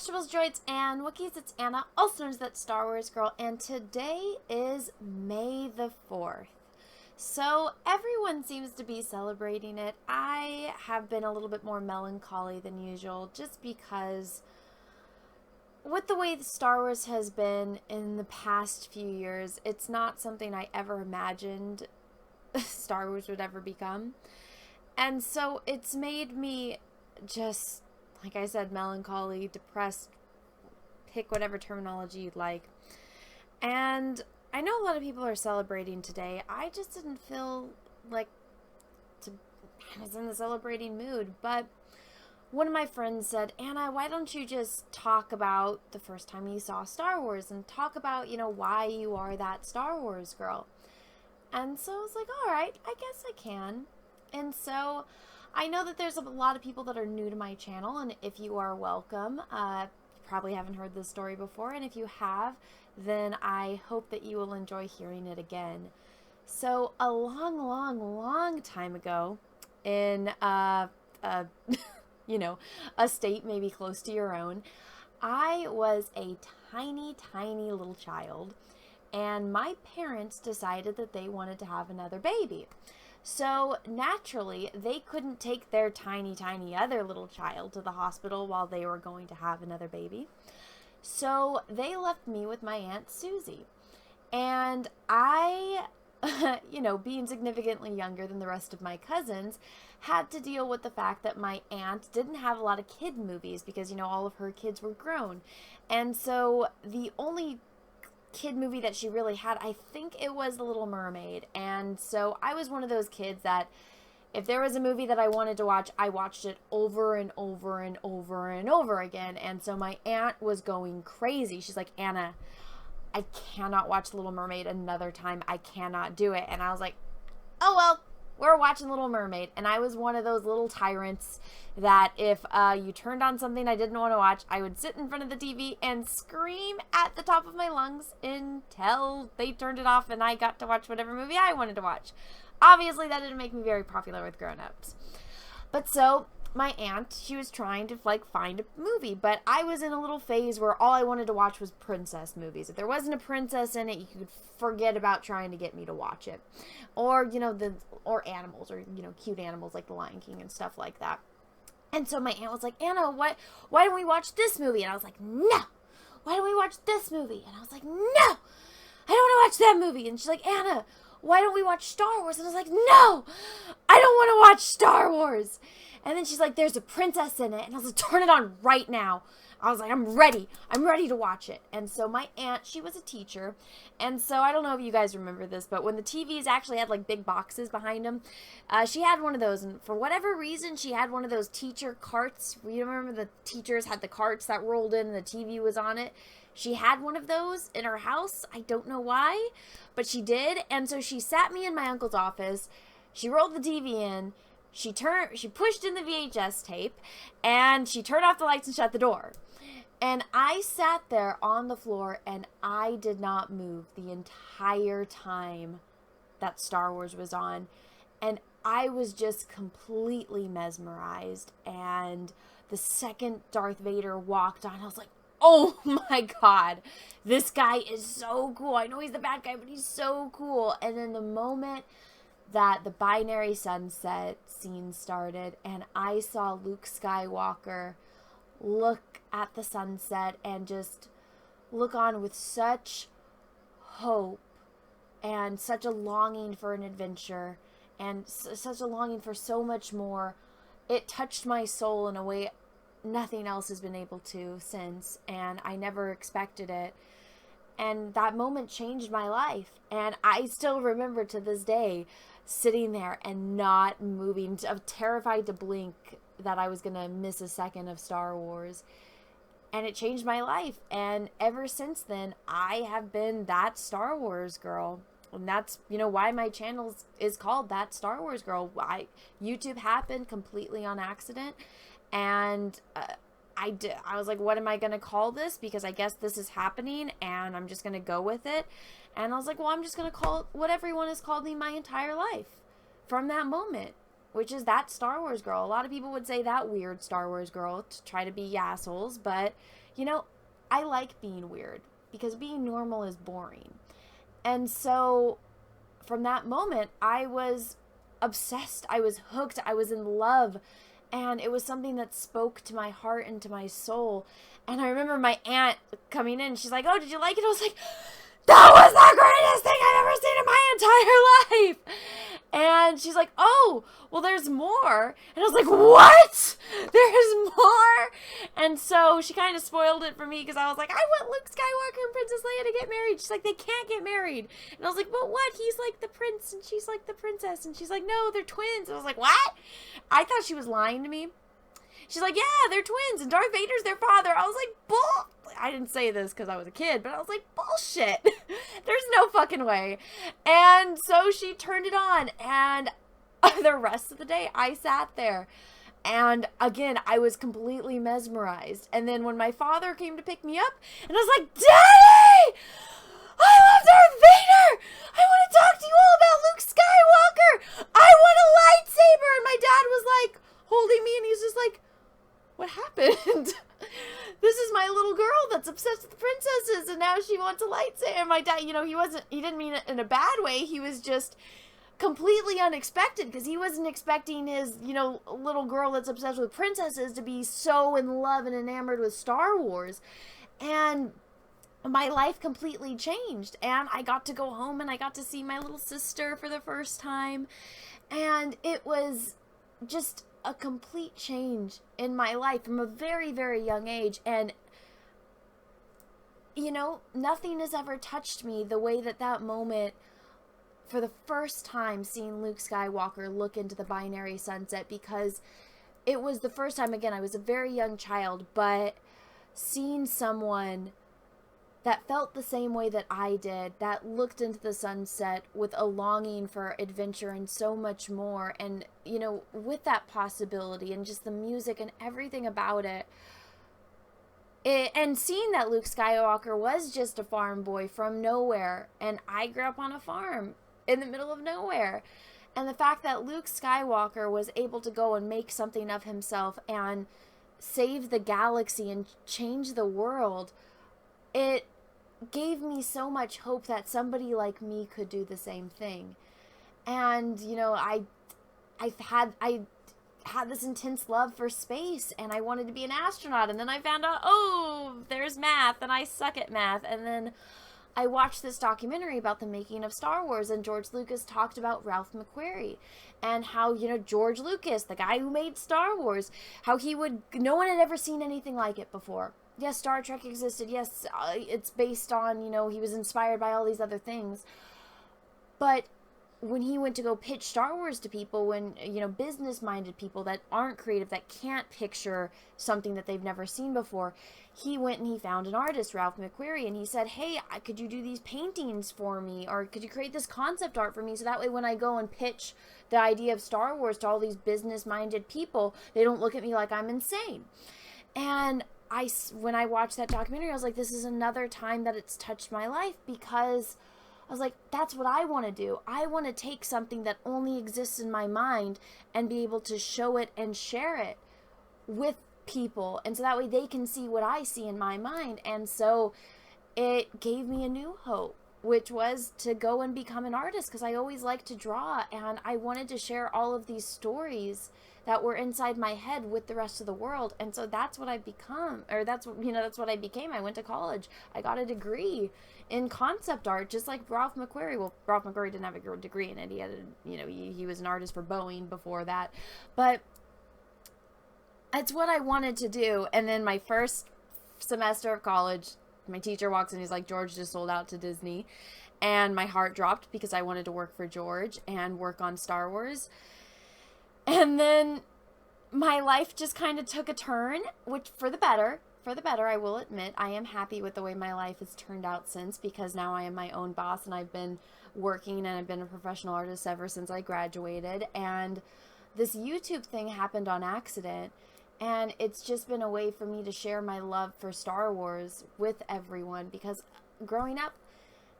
Vegetables, Droids, and Wookiees, it's Anna, also known as that Star Wars girl, and today is May the 4th. So everyone seems to be celebrating it. I have been a little bit more melancholy than usual just because with the way the Star Wars has been in the past few years, it's not something I ever imagined Star Wars would ever become. And so it's made me just, like I said, melancholy, depressed, pick whatever terminology you'd like. And I know a lot of people are celebrating today. I just didn't feel like I was in the celebrating mood. But one of my friends said, Anna, why don't you just talk about the first time you saw Star Wars and talk about, why you are that Star Wars girl. And so I was like, all right, I guess I can. And so I know that there's a lot of people that are new to my channel, and if you are, welcome. You probably haven't heard this story before, and if you have, then I hope that you will enjoy hearing it again. So a long time ago, in a state maybe close to your own, I was a tiny little child, and my parents decided that they wanted to have another baby. So naturally, they couldn't take their tiny other little child to the hospital while they were going to have another baby. So they left me with my Aunt Susie. And I, being significantly younger than the rest of my cousins, had to deal with the fact that my aunt didn't have a lot of kid movies because, all of her kids were grown. And so the only kid movie that she really had, I think it was The Little Mermaid. And so I was one of those kids that if there was a movie that I wanted to watch, I watched it over and over again. And so my aunt was going crazy. She's like, Anna, I cannot watch The Little Mermaid another time. I cannot do it. And I was like, oh well, we're watching Little Mermaid. And I was one of those little tyrants that if you turned on something I didn't want to watch, I would sit in front of the TV and scream at the top of my lungs until they turned it off and I got to watch whatever movie I wanted to watch. Obviously, that didn't make me very popular with grown-ups. But so my aunt, she was trying to find a movie, but I was in a little phase where all I wanted to watch was princess movies. If there wasn't a princess in it, you could forget about trying to get me to watch it. Or, or animals, or, cute animals like The Lion King and stuff like that. And so my aunt was like, Anna, why don't we watch this movie? And I was like, no! Why don't we watch this movie? And I was like, no! I don't want to watch that movie. And she's like, Anna, why don't we watch Star Wars? And I was like, no! I don't want to watch Star Wars! And then she's like, there's a princess in it. And I was like, turn it on right now. I was like, I'm ready to watch it. And so my aunt, she was a teacher. And so I don't know if you guys remember this, but when the TVs actually had big boxes behind them, she had one of those. And for whatever reason, she had one of those teacher carts. You remember the teachers had the carts that rolled in and the TV was on it? She had one of those in her house. I don't know why, but she did. And so she sat me in my uncle's office. She rolled the TV in. She pushed in the VHS tape, and she turned off the lights and shut the door. And I sat there on the floor, and I did not move the entire time that Star Wars was on. And I was just completely mesmerized. And the second Darth Vader walked on, I was like, oh my God, this guy is so cool. I know he's the bad guy, but he's so cool. And then the moment that the binary sunset scene started and I saw Luke Skywalker look at the sunset and just look on with such hope and such a longing for an adventure and such a longing for so much more, it touched my soul in a way nothing else has been able to since, and I never expected it. And that moment changed my life. And I still remember to this day sitting there and not moving, terrified to blink that I was going to miss a second of Star Wars. And it changed my life. And ever since then, I have been that Star Wars girl. And that's, why my channel is called That Star Wars Girl. YouTube happened completely on accident. And I was like, what am I going to call this? Because I guess this is happening and I'm just going to go with it. And I was like, well, I'm just going to call it what everyone has called me my entire life from that moment, which is That Star Wars Girl. A lot of people would say That Weird Star Wars Girl to try to be assholes, but I like being weird because being normal is boring. And so from that moment, I was obsessed. I was hooked. I was in love. And it was something that spoke to my heart and to my soul. And I remember my aunt coming in. She's like, "Oh, did you like it?" I was like, "That was the greatest thing I've ever seen in my entire life." And she's like, "Oh, well, there's more." And I was like, "What? There's more?" And so she kind of spoiled it for me because I was like, "I want Luke Skywalker and Princess Leia to get married." She's like, "They can't get married." And I was like, "But what? He's like the prince and she's like the princess." And she's like, "No, they're twins." And I was like, "What?" I thought she was lying to me. She's like, "Yeah, they're twins and Darth Vader's their father." I was like, "Bull." I didn't say this because I was a kid, but I was like, "Bullshit." There's no fucking way. And so she turned it on, and the rest of the day I sat there. And again, I was completely mesmerized. And then when my father came to pick me up, and I was like, "Daddy! I love Darth Vader! I want to talk to you all about Luke Skywalker! I want a lightsaber!" And my dad was like holding me, and he's just like, "What happened?" "This is my little girl that's obsessed with the princesses, and now she wants a lightsaber." And my dad, he didn't mean it in a bad way. He was just completely unexpected because he wasn't expecting his, little girl that's obsessed with princesses to be so in love and enamored with Star Wars. And my life completely changed. And I got to go home and I got to see my little sister for the first time. And it was just a complete change in my life from a very, very young age. And, nothing has ever touched me the way that moment, for the first time, seeing Luke Skywalker look into the binary sunset, because it was the first time, again, I was a very young child, but seeing someone that felt the same way that I did, that looked into the sunset with a longing for adventure and so much more, and, with that possibility and just the music and everything about it, and seeing that Luke Skywalker was just a farm boy from nowhere, and I grew up on a farm in the middle of nowhere, and the fact that Luke Skywalker was able to go and make something of himself and save the galaxy and change the world, it gave me so much hope that somebody like me could do the same thing. And I had this intense love for space, and I wanted to be an astronaut, and then I found out, oh, there's math and I suck at math. And then I watched this documentary about the making of Star Wars, and George Lucas talked about Ralph McQuarrie and how, George Lucas, the guy who made Star Wars, how no one had ever seen anything like it before. Yes, Star Trek existed. Yes, it's based on, he was inspired by all these other things. But when he went to go pitch Star Wars to people, when, business-minded people that aren't creative, that can't picture something that they've never seen before, he went and he found an artist, Ralph McQuarrie, and he said, "Hey, could you do these paintings for me? Or could you create this concept art for me? So that way when I go and pitch the idea of Star Wars to all these business-minded people, they don't look at me like I'm insane." And when I watched that documentary, I was like, this is another time that it's touched my life, because I was like, that's what I want to do. I want to take something that only exists in my mind and be able to show it and share it with people. And so that way they can see what I see in my mind. And so it gave me a new hope, which was to go and become an artist, because I always liked to draw, and I wanted to share all of these stories that were inside my head with the rest of the world. And so that's what I've become, or that's what I became. I went to college. I got a degree in concept art, just like Ralph McQuarrie. Well, Ralph McQuarrie didn't have a degree in it. He had he was an artist for Boeing before that. But it's what I wanted to do. And then my first semester of college, my teacher walks in, he's like, "George just sold out to Disney." And my heart dropped, because I wanted to work for George and work on Star Wars. And then my life just kind of took a turn, which for the better, I will admit. I am happy with the way my life has turned out since, because now I am my own boss, and I've been working and I've been a professional artist ever since I graduated. And this YouTube thing happened on accident, and it's just been a way for me to share my love for Star Wars with everyone, because growing up,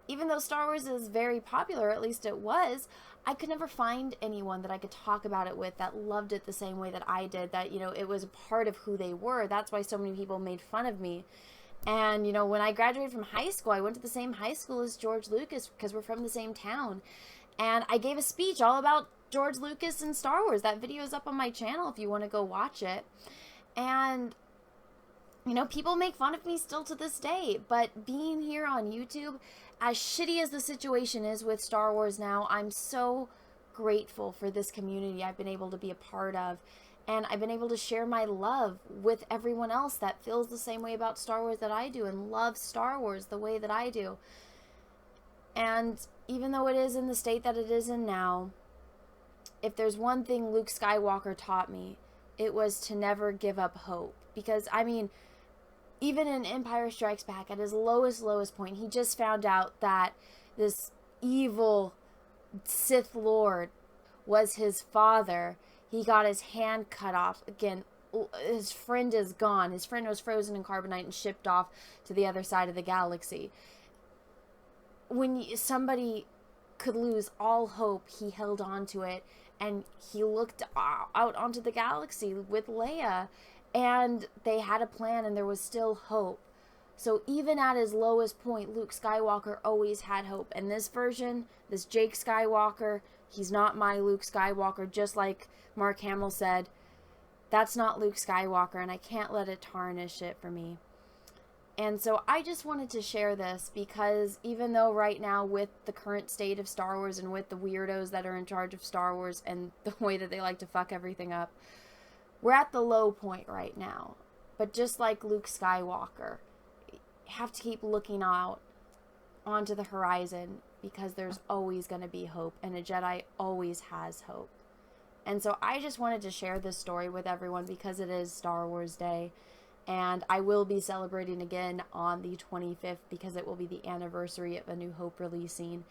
even though Star Wars is very popular, at least it was, I could never find anyone that I could talk about it with that loved it the same way that I did, that, you know, it was a part of who they were. That's why so many people made fun of me. And, you know, when I graduated from high school, I went to the same high school as George Lucas because we're from the same town. And I gave a speech all about George Lucas and Star Wars. That video is up on my channel if you want to go watch it. And, you know, people make fun of me still to this day. But being here on YouTube, as shitty as the situation is with Star Wars now, I'm so grateful for this community I've been able to be a part of. And I've been able to share my love with everyone else that feels the same way about Star Wars that I do and loves Star Wars the way that I do. And even though it is in the state that it is in now, if there's one thing Luke Skywalker taught me, it was to never give up hope. Because, I mean, even in Empire Strikes Back, at his lowest point, he just found out that this evil Sith Lord was his father. He got his hand cut off. Again, his friend is gone. His friend was frozen in carbonite and shipped off to the other side of the galaxy. When somebody could lose all hope, he held on to it, and he looked out onto the galaxy with Leia, and they had a plan, and there was still hope. So even at his lowest point, Luke Skywalker always had hope. And this version, this Jake Skywalker, he's not my Luke Skywalker, just like Mark Hamill said. That's not Luke Skywalker, and I can't let it tarnish it for me. And so I just wanted to share this because even though right now with the current state of Star Wars and with the weirdos that are in charge of Star Wars and the way that they like to fuck everything up, we're at the low point right now. But just like Luke Skywalker, you have to keep looking out onto the horizon because there's always going to be hope, and a Jedi always has hope. And so I just wanted to share this story with everyone because it is Star Wars Day. And I will be celebrating again on the 25th because it will be the anniversary of A New Hope releasing.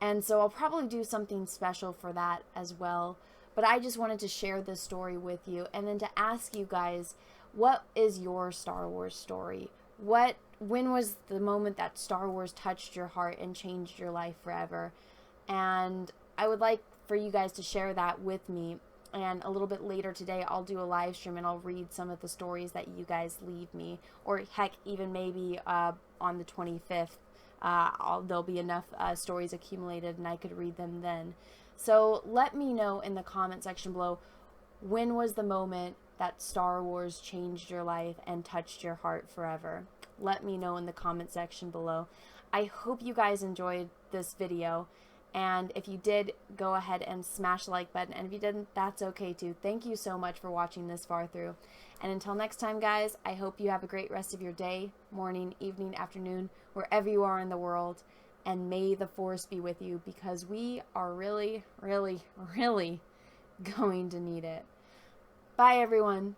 And so I'll probably do something special for that as well. But I just wanted to share this story with you and then to ask you guys, what is your Star Wars story? When was the moment that Star Wars touched your heart and changed your life forever? And I would like for you guys to share that with me. And a little bit later today, I'll do a live stream and I'll read some of the stories that you guys leave me. Or heck, even maybe on the 25th, there'll be enough stories accumulated and I could read them then. So let me know in the comment section below, when was the moment that Star Wars changed your life and touched your heart forever? Let me know in the comment section below. I hope you guys enjoyed this video. And if you did, go ahead and smash the like button. And if you didn't, that's okay too. Thank you so much for watching this far through. And until next time, guys, I hope you have a great rest of your day, morning, evening, afternoon, wherever you are in the world. And may the Force be with you because we are really, really, really going to need it. Bye, everyone.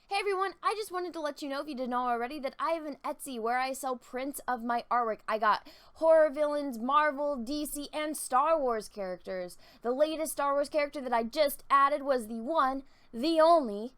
Hey everyone, I just wanted to let you know, if you didn't know already, that I have an Etsy where I sell prints of my artwork. I got horror villains, Marvel, DC, and Star Wars characters. The latest Star Wars character that I just added was the one, the only,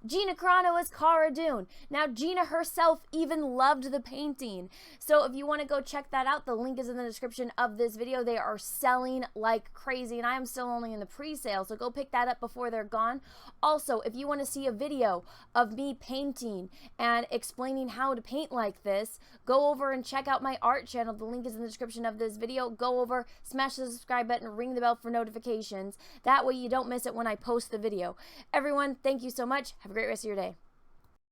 Gina Carano as Cara Dune. Now, Gina herself even loved the painting. So if you want to go check that out, the link is in the description of this video. They are selling like crazy, and I am still only in the pre-sale, so go pick that up before they're gone. Also, if you want to see a video of me painting and explaining how to paint like this, go over and check out my art channel. The link is in the description of this video. Go over, smash the subscribe button, ring the bell for notifications. That way you don't miss it when I post the video. Everyone, thank you so much. Have a great rest of your day.